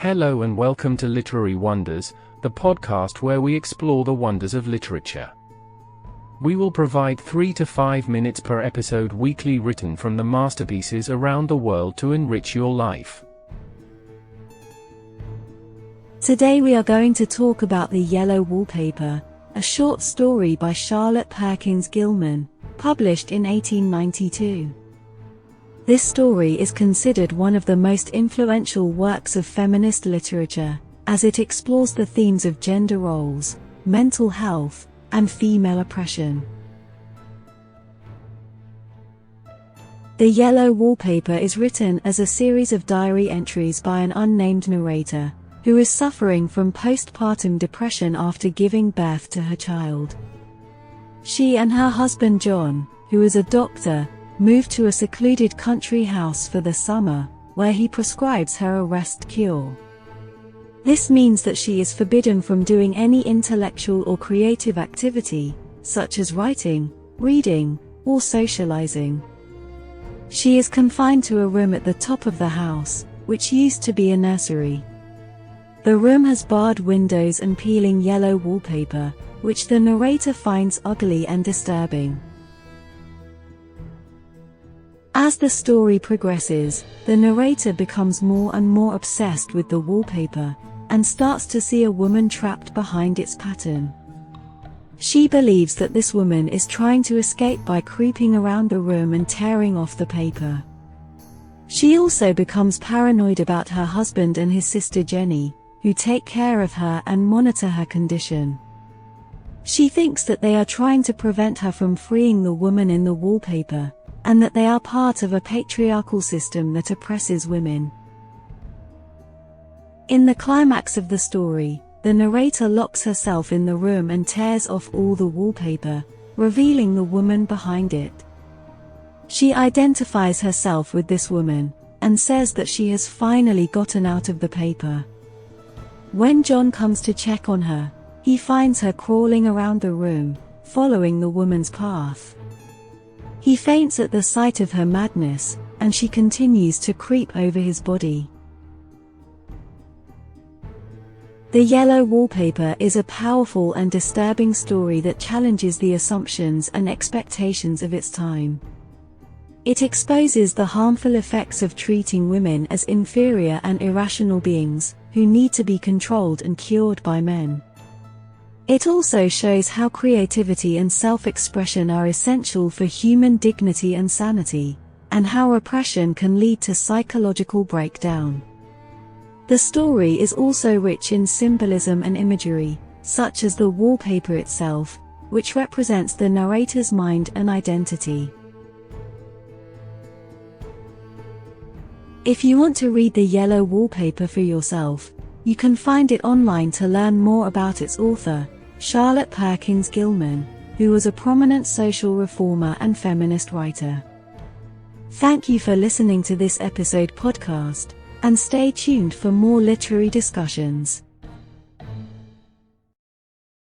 Hello and welcome to Literary Wonders, the podcast where we explore the wonders of literature. We will provide 3 to 5 minutes per episode weekly, written from the masterpieces around the world to enrich your life. Today we are going to talk about The Yellow Wallpaper, a short story by Charlotte Perkins Gilman, published in 1892. This story is considered one of the most influential works of feminist literature, as it explores the themes of gender roles, mental health, and female oppression. The Yellow Wallpaper is written as a series of diary entries by an unnamed narrator, who is suffering from postpartum depression after giving birth to her child. She and her husband John, who is a doctor, moved to a secluded country house for the summer, where he prescribes her a rest cure. This means that she is forbidden from doing any intellectual or creative activity, such as writing, reading, or socializing. She is confined to a room at the top of the house, which used to be a nursery. The room has barred windows and peeling yellow wallpaper, which the narrator finds ugly and disturbing. As the story progresses, the narrator becomes more and more obsessed with the wallpaper, and starts to see a woman trapped behind its pattern. She believes that this woman is trying to escape by creeping around the room and tearing off the paper. She also becomes paranoid about her husband and his sister Jenny, who take care of her and monitor her condition. She thinks that they are trying to prevent her from freeing the woman in the wallpaper, and that they are part of a patriarchal system that oppresses women. In the climax of the story, the narrator locks herself in the room and tears off all the wallpaper, revealing the woman behind it. She identifies herself with this woman, and says that she has finally gotten out of the paper. When John comes to check on her, he finds her crawling around the room, following the woman's path. He faints at the sight of her madness, and she continues to creep over his body. The Yellow Wallpaper is a powerful and disturbing story that challenges the assumptions and expectations of its time. It exposes the harmful effects of treating women as inferior and irrational beings, who need to be controlled and cured by men. It also shows how creativity and self-expression are essential for human dignity and sanity, and how oppression can lead to psychological breakdown. The story is also rich in symbolism and imagery, such as the wallpaper itself, which represents the narrator's mind and identity. If you want to read The Yellow Wallpaper for yourself, you can find it online to learn more about its author, Charlotte Perkins Gilman, who was a prominent social reformer and feminist writer. Thank you for listening to this episode podcast, and stay tuned for more literary discussions.